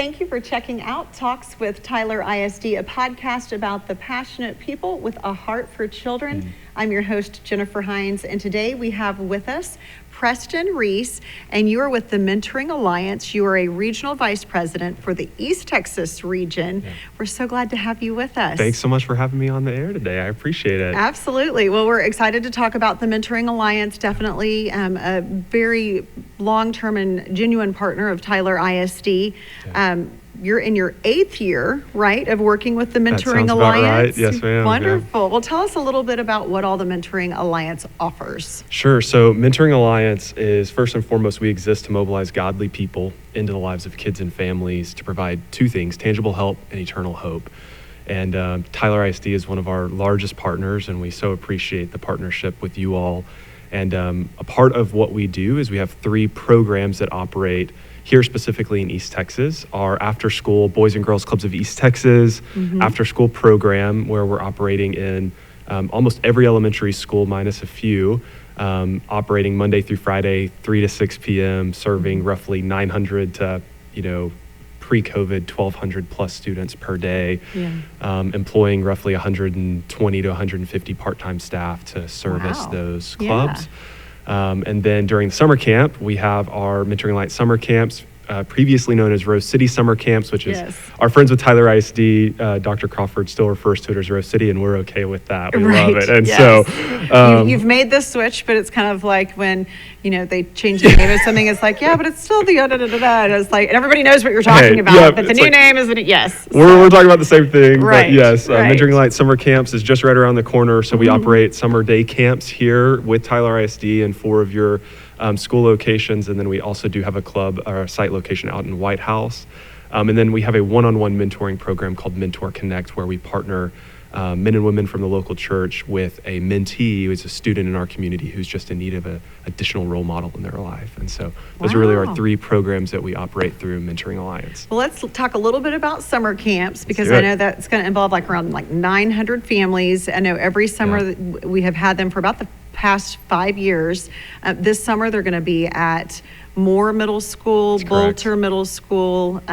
thank you for checking out Talks with Tyler ISD, a podcast about the passionate people with a heart for children. I'm your host, Jennifer Hines, and today we have with us Preston Reece, and you are with the Mentoring Alliance. You are a regional vice president for the East Texas region. Yeah. We're so glad to have you with us. Thanks so much for having me on the air today. I appreciate it. Absolutely. Well, we're excited to talk about the Mentoring Alliance. Definitely a very long-term and genuine partner of Tyler ISD. Yeah. You're in your 8th year, right, of working with the Mentoring Alliance? Right. Yes, ma'am. Wonderful. Yeah. Well, tell us a little bit about what all the Mentoring Alliance offers. Sure. So Mentoring Alliance is, first and foremost, we exist to mobilize godly people into the lives of kids and families to provide two things: tangible help and eternal hope. And Tyler ISD is one of our largest partners, and we so appreciate the partnership with you all. And a part of what we do is we have 3 programs that operate here specifically in East Texas. Our after-school Boys and Girls Clubs of East Texas after-school program, where we're operating in almost every elementary school minus a few, operating Monday through Friday, 3 to 6 p.m., serving roughly 900 to, pre-COVID, 1,200 plus students per day, employing roughly 120 to 150 part-time staff to service those clubs. Yeah. And then during the summer camp, we have our Mentoring Alliance summer camps, previously known as Rose City Summer Camps, which is our friends with Tyler ISD. Dr. Crawford still refers to it as Rose City, and we're okay with that. We love it. And so you've made this switch, but it's kind of like when they change the name of something. It's like, but it's still the da-da-da-da-da. And it's like, and everybody knows what you're talking about, but the new name isn't it? Yes. We're talking about the same thing, but yes, right. Mentoring Alliance Summer Camps is just right around the corner. So we operate summer day camps here with Tyler ISD and 4 of your school locations, and then we also do have a club or a site location out in White House. And then we have a one-on-one mentoring program called Mentor Connect, where we partner men and women from the local church with a mentee who is a student in our community who's just in need of an additional role model in their life. And so those are really our 3 programs that we operate through Mentoring Alliance. Well, let's talk a little bit about summer camps, because I know that's going to involve around 900 families. I know every summer we have had them for about the past 5 years. This summer they're going to be at Moore Middle School, Bolter Middle School,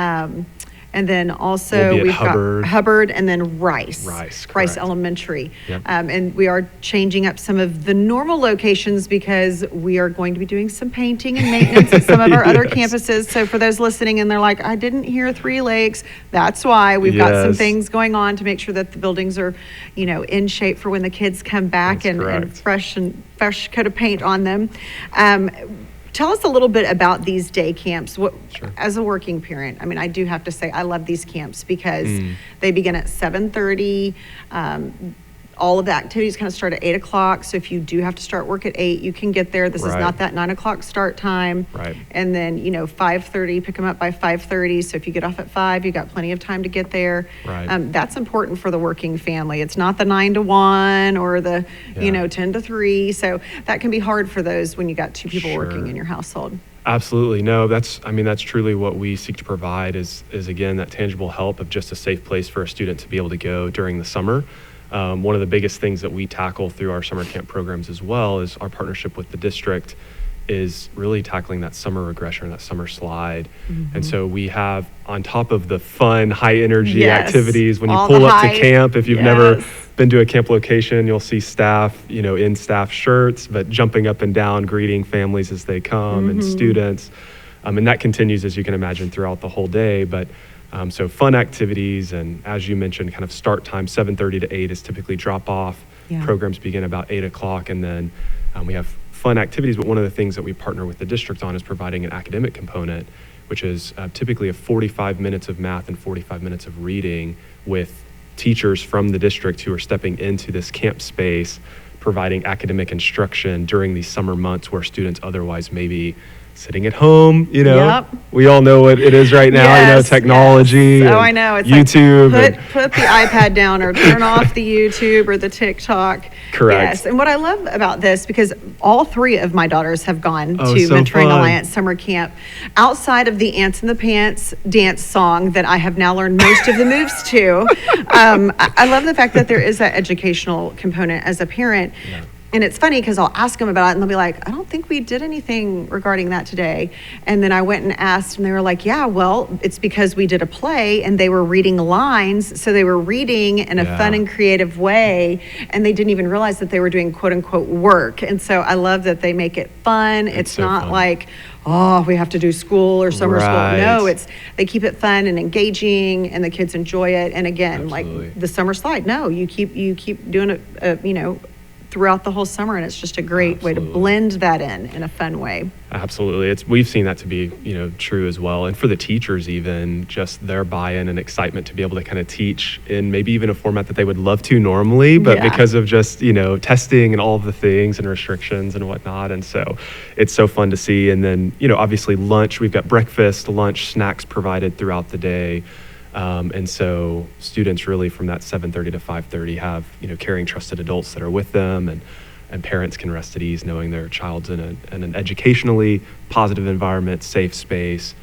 and then also we've got Hubbard and then Rice Elementary. Yep. And we are changing up some of the normal locations because we are going to be doing some painting and maintenance at some of our other campuses. So for those listening and they're like, I didn't hear 3 Lakes, that's why we've got some things going on to make sure that the buildings are, in shape for when the kids come back and fresh coat of paint on them. Tell us a little bit about these day camps. As a working parent, I do have to say I love these camps because they begin at 7:30. All of the activities kind of start at 8 o'clock. So if you do have to start work at 8, you can get there. This is not that 9 o'clock start time. Right. And then, 5:30, pick them up by 5:30. So if you get off at 5, you got plenty of time to get there. Right. That's important for the working family. It's not the 9 to 1 or the, 10 to 3. So that can be hard for those when you got 2 people working in your household. Absolutely. No, that's truly what we seek to provide is again, that tangible help of just a safe place for a student to be able to go during the summer. One of the biggest things that we tackle through our summer camp programs as well is our partnership with the district is really tackling that summer regression, that summer slide. And so we have, on top of the fun, high energy activities, when you pull up to camp, if you've never been to a camp location, you'll see staff, in staff shirts, but jumping up and down, greeting families as they come and students. And that continues, as you can imagine, throughout the whole day. But so fun activities, and as you mentioned, kind of start time, 7:30 to 8 is typically drop off. Programs begin about 8 o'clock, and then we have fun activities. But one of the things that we partner with the district on is providing an academic component, which is typically 45 minutes of math and 45 minutes of reading with teachers from the district who are stepping into this camp space, providing academic instruction during these summer months where students otherwise may be sitting at home, we all know what it is right now, technology. Oh, I know. It's YouTube. Like put the iPad down or turn off the YouTube or the TikTok. Correct. Yes. And what I love about this, because all 3 of my daughters have gone to Mentoring Alliance Summer Camp, outside of the Ants in the Pants dance song that I have now learned most of the moves to, I love the fact that there is that educational component as a parent. And it's funny because I'll ask them about it and they'll be like, I don't think we did anything regarding that today. And then I went and asked and they were like, yeah, well, it's because we did a play and they were reading lines. So they were reading in a fun and creative way. And they didn't even realize that they were doing quote unquote work. And so I love that they make it fun. It's so not fun. like, oh, we have to do school or summer school. No, they keep it fun and engaging and the kids enjoy it. And again, Absolutely. like the summer slide, no, you keep doing it, throughout the whole summer, and it's just a great way to blend that in a fun way. Absolutely. We've seen that to be, true as well. And for the teachers, even just their buy-in and excitement to be able to kind of teach in maybe even a format that they would love to normally, but because of just, testing and all of the things and restrictions and whatnot. And so it's so fun to see. And then, obviously lunch, we've got breakfast, lunch, snacks provided throughout the day. And so students really from that 7:30 to 5:30 have, caring, trusted adults that are with them, and parents can rest at ease knowing their child's in an educationally positive environment, safe space,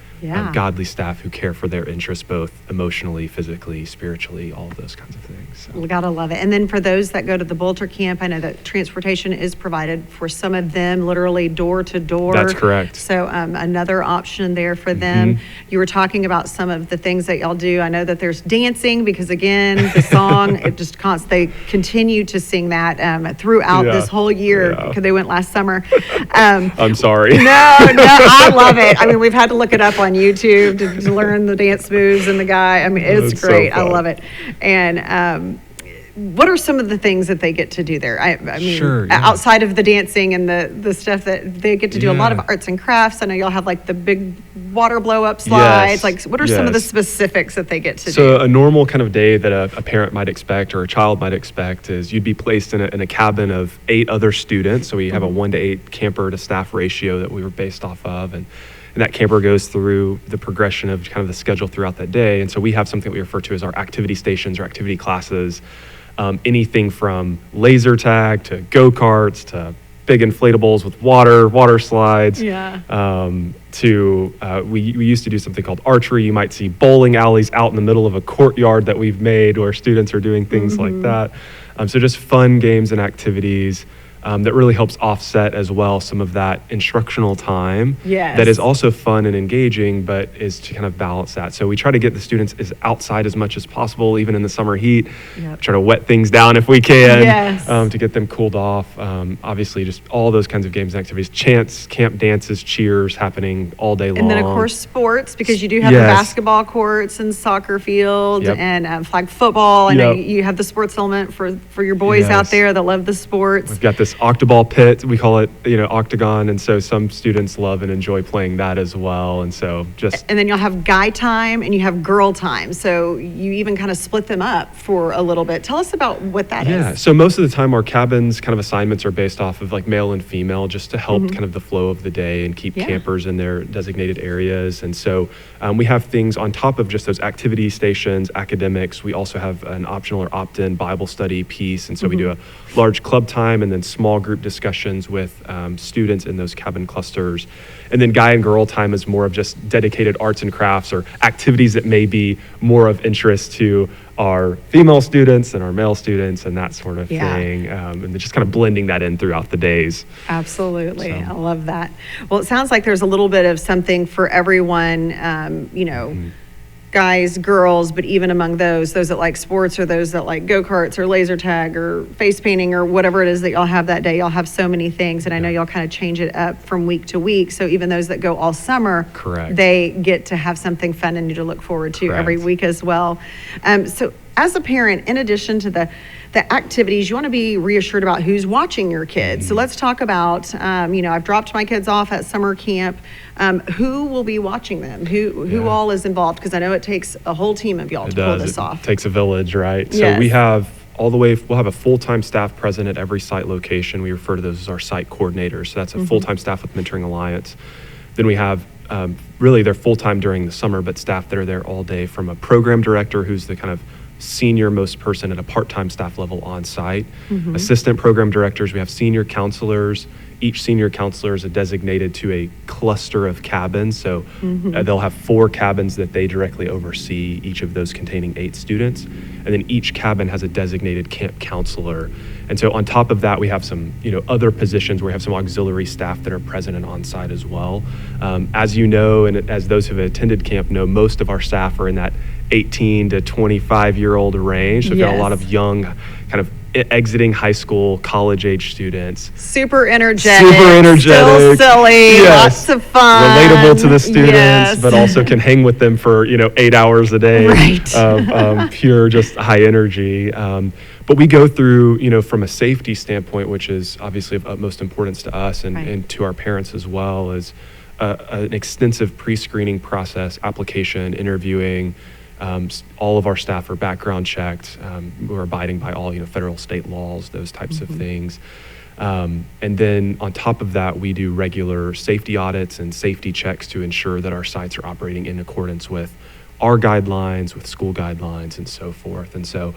godly staff who care for their interests both emotionally, physically, spiritually, all of those kinds of things. So. We gotta love it. And then for those that go to the Bolter camp, I know that transportation is provided for some of them, literally door to door. That's correct. So another option there for them. You were talking about some of the things that y'all do. I know that there's dancing because again, the song, it just they continue to sing that throughout this whole year because they went last summer. I'm sorry. No, I love it. I mean, we've had to look it up on YouTube to learn the dance moves and the guy. I mean, it's great. I love it. And what are some of the things that they get to do there? I mean, outside of the dancing and the stuff that they get to do, a lot of arts and crafts. I know y'all have like the big water blow up slides. Like, what are some of the specifics that they get to do? So a normal kind of day that a parent might expect or a child might expect is you'd be placed in a cabin of 8 other students. So we have a 1-to-8 camper to staff ratio that we were based off of. And that camper goes through the progression of kind of the schedule throughout that day. And so we have something we refer to as our activity stations or activity classes. Anything from laser tag to go-karts to big inflatables with water slides. We used to do something called archery. You might see bowling alleys out in the middle of a courtyard that we've made where students are doing things like that. So just fun games and activities. That really helps offset as well some of that instructional time that is also fun and engaging, but is to kind of balance that. So we try to get the students outside as much as possible, even in the summer heat. Try to wet things down if we can to get them cooled off. Obviously, just all those kinds of games and activities, chants, camp dances, cheers happening all day long. And then, of course, sports, because you do have the basketball courts and soccer field and flag football. I know you have the sports element for your boys out there that love the sports. We've got this octoball pit, we call it, octagon, and so some students love and enjoy playing that as well. And so and then you'll have guy time and you have girl time, so you even kind of split them up for a little bit. Tell us about what that is. So most of the time our cabins kind of assignments are based off of like male and female, just to help kind of the flow of the day and keep campers in their designated areas. And so we have things on top of just those activity stations, academics. We also have an optional or opt-in Bible study piece, and so we do a large club time and then small group discussions with students in those cabin clusters. And then guy and girl time is more of just dedicated arts and crafts or activities that may be more of interest to our female students and our male students and that sort of thing. And just kind of blending that in throughout the days. Absolutely. So. I love that. Well, it sounds like there's a little bit of something for everyone, guys, girls, but even among those that like sports or those that like go-karts or laser tag or face painting or whatever it is that y'all have that day, y'all have so many things. And I know y'all kind of change it up from week to week. So even those that go all summer, they get to have something fun and new to look forward to every week as well. So as a parent, in addition to the activities, you want to be reassured about who's watching your kids. So let's talk about, I've dropped my kids off at summer camp. Who will be watching them? Who all is involved? Because I know it takes a whole team of y'all to pull this off. It takes a village, right? So we have we'll have a full-time staff present at every site location. We refer to those as our site coordinators. So that's a full-time staff with Mentoring Alliance. Then we have really they're full-time during the summer, but staff that are there all day, from a program director who's the kind of senior most person at a part-time staff level on site, assistant program directors, we have senior counselors. Each senior counselor is designated to a cluster of cabins. So they'll have 4 cabins that they directly oversee, each of those containing 8 students. And then each cabin has a designated camp counselor. And so on top of that, we have some, other positions where we have some auxiliary staff that are present and on site as well. As you know, and as those who have attended camp know, most of our staff are in that 18 to 25-year-old range. So we've got a lot of young, kind of exiting high school, college-age students. Super energetic. Still Still silly. Lots of fun. Relatable to the students, but also can hang with them for, 8 hours a day. Right. Of pure, just high energy. But we go through, from a safety standpoint, which is obviously of utmost importance to us and to our parents as well, is an extensive pre-screening process, application, interviewing. All of our staff are background checked. We're abiding by all, federal, state laws, those types of things. And then on top of that, we do regular safety audits and safety checks to ensure that our sites are operating in accordance with our guidelines, with school guidelines, and so forth. And so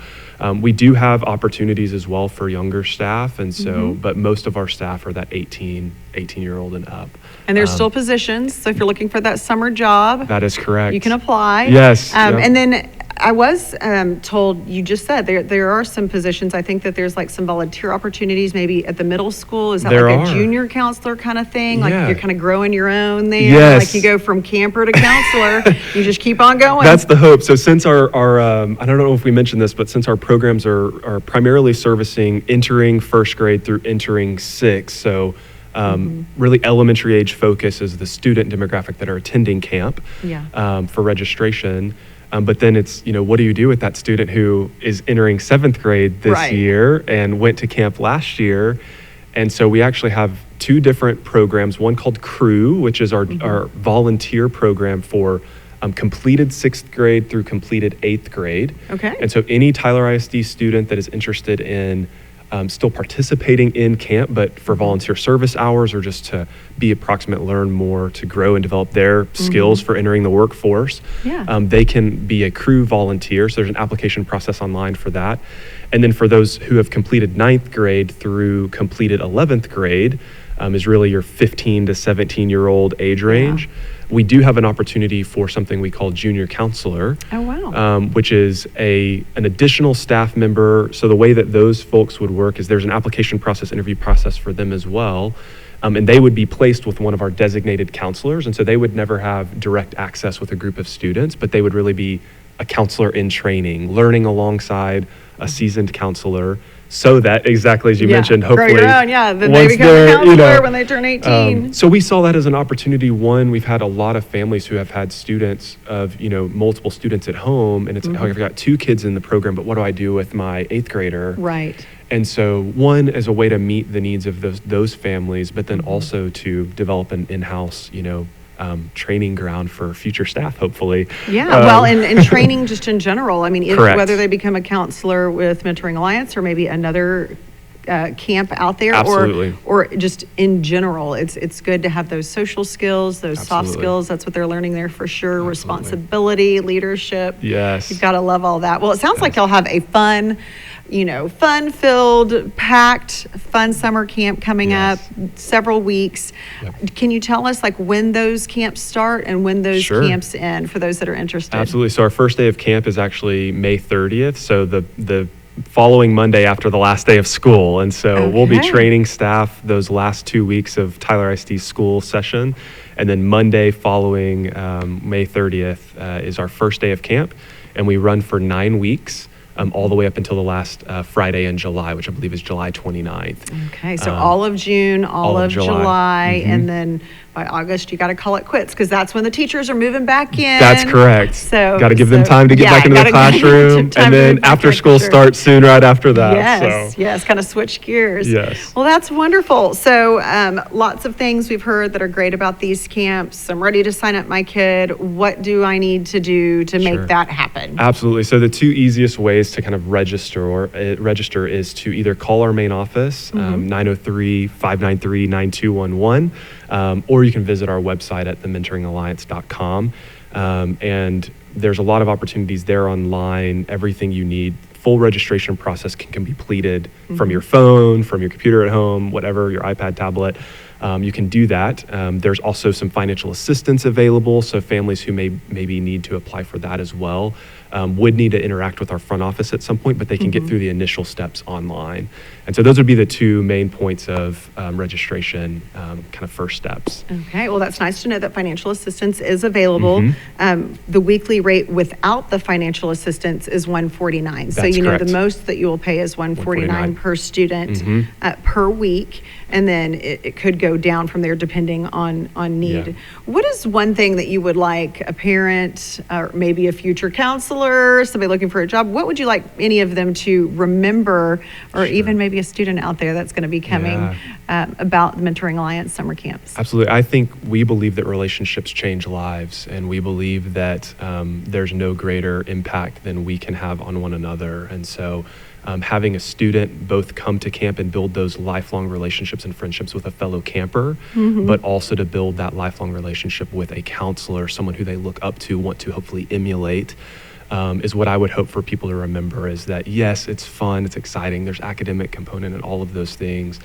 we do have opportunities as well for younger staff. And so, but most of our staff are that 18-year-old and up. And there's still positions. So if you're looking for that summer job, that is correct. You can apply. Yes. And then I was told, you just said there are some positions. I think that there's like some volunteer opportunities maybe at the middle school. Is that There like are. a junior counselor kind of thing? Like Yeah. you're kind of growing your own there? Yes. Like you go from camper to counselor, you just keep on going. That's the hope. So since our I don't know if we mentioned this, but since our programs are primarily servicing entering first grade through entering sixth, so really elementary age focus is the student demographic that are attending camp for registration. But then it's, what do you do with that student who is entering seventh grade this year and went to camp last year? And so we actually have two different programs, one called CREW, which is our volunteer program for completed sixth grade through completed eighth grade. Okay. And so any Tyler ISD student that is interested in still participating in camp, but for volunteer service hours or just to be approximate, learn more, to grow and develop their skills for entering the workforce, they can be a CREW volunteer. So there's an application process online for that. And then for those who have completed ninth grade through completed 11th grade, is really your 15 to 17-year-old age range. We do have an opportunity for something we call junior counselor. Oh, wow. Which is an additional staff member. So the way that those folks would work is there's an application process, interview process for them as well. And they would be placed with one of our designated counselors. And so they would never have direct access with a group of students, but they would really be a counselor in training, learning alongside a seasoned counselor, so that, exactly as you mentioned, hopefully grow your own, then they become a counselor when they turn 18. So we saw that as an opportunity. One, we've had a lot of families who have had students of, multiple students at home, and it's like, I've got two kids in the program, but what do I do with my eighth grader? Right. And so one is a way to meet the needs of those families, but then also to develop an in-house, training ground for future staff, hopefully. Well, and training just in general. I mean, Correct. whether they become a counselor with Mentoring Alliance or maybe another camp out there, Absolutely. or just in general, it's good to have those social skills, those soft skills. That's what they're learning there for sure. Absolutely. Responsibility, leadership. Yes. You've got to love all that. Well, it sounds like y'all have a fun-filled, packed, fun summer camp coming up, several weeks. Can you tell us when those camps start and when those camps end for those that are interested? Absolutely. So our first day of camp is actually May 30th. So the following Monday after the last day of school. And so we'll be training staff those last 2 weeks of Tyler ISD school session. And then Monday following May 30th is our first day of camp. And we run for 9 weeks. All the way up until the last Friday in July, which I believe is July 29th. Okay, so all of June, all of July, and then by August, you got to call it quits because that's when the teachers are moving back in. That's correct. So got to give them time to get back into the classroom, and then after school starts soon right after that. Yes, kind of switch gears. Yes. Well, that's wonderful. So lots of things we've heard that are great about these camps. I'm ready to sign up my kid. What do I need to do to make that happen? Absolutely. So the two easiest ways to kind of register is to either call our main office, 903-593-9211, or you can visit our website at thementoringalliance.com. And there's a lot of opportunities there online, everything you need. Full registration process can be completed from your phone, from your computer at home, whatever, your iPad, tablet. you can do that. There's also some financial assistance available, so families who maybe need to apply for that as well would need to interact with our front office at some point, but they can get through the initial steps online. And so those would be the two main points of registration, kind of first steps. Okay, well, that's nice to know that financial assistance is available. The weekly rate without the financial assistance is $149. So That's you know correct. the most that you will pay is $149 per student per week, and then it could go down from there depending on need. Yeah. What is one thing that you would like a parent or maybe a future counselor, somebody looking for a job, what would you like any of them to remember, or even maybe a student out there that's going to be coming about the Mentoring Alliance summer camps? Absolutely. I think we believe that relationships change lives, and we believe that there's no greater impact than we can have on one another. And so having a student both come to camp and build those lifelong relationships and friendships with a fellow camper, but also to build that lifelong relationship with a counselor, someone who they look up to, want to hopefully emulate, is what I would hope for people to remember, is that yes, it's fun, it's exciting, there's academic component and all of those things.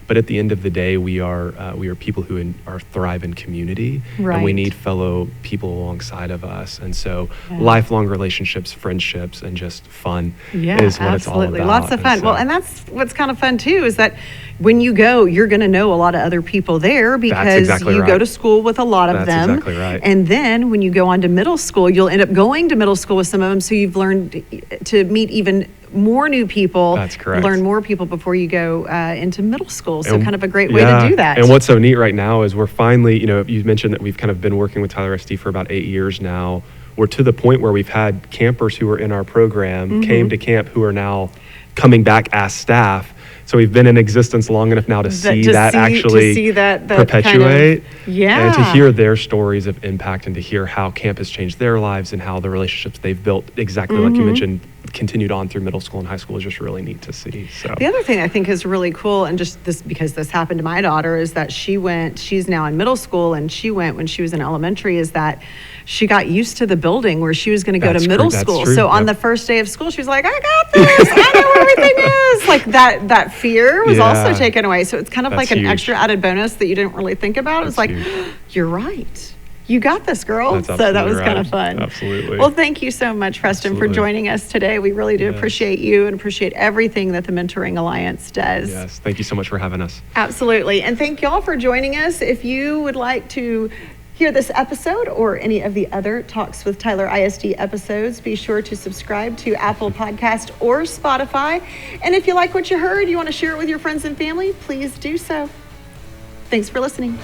But at the end of the day, we are people who thrive in community, and we need fellow people alongside of us. And so lifelong relationships, friendships, and just fun is what it's all about. Lots of fun. And that's what's kind of fun too, is that when you go, you're going to know a lot of other people there because you go to school with a lot of them. That's exactly right. And then when you go on to middle school, you'll end up going to middle school with some of them, so you've learned to meet even more new people. That's correct. Learn more people before you go into middle school. So kind of a great way to do that. And what's so neat right now is we're finally, you mentioned that we've kind of been working with Tyler ISD for about 8 years now. We're to the point where we've had campers who were in our program came to camp who are now coming back as staff. So we've been in existence long enough now to see that perpetuate, and to hear their stories of impact, and to hear how camp has changed their lives and how the relationships they've built, exactly like you mentioned, continued on through middle school and high school, is just really neat to see. So the other thing I think is really cool, and just this because this happened to my daughter, is that she's now in middle school, and she went when she was in elementary, is that she got used to the building where she was going to go to middle school. So on the first day of school, she was like, I got this, I know where everything is. Like that fear was also taken away. So it's kind of like an extra added bonus that you didn't really think about. It's like, you're right. You got this, girl. So that was kind of fun. Absolutely. Well, thank you so much, Preston, for joining us today. We really do appreciate you and appreciate everything that the Mentoring Alliance does. Yes, thank you so much for having us. Absolutely. And thank y'all for joining us. If you would like to hear this episode or any of the other Talks with Tyler ISD episodes, be sure to subscribe to Apple Podcast or Spotify. And if you like what you heard, you want to share it with your friends and family, please do so. Thanks for listening.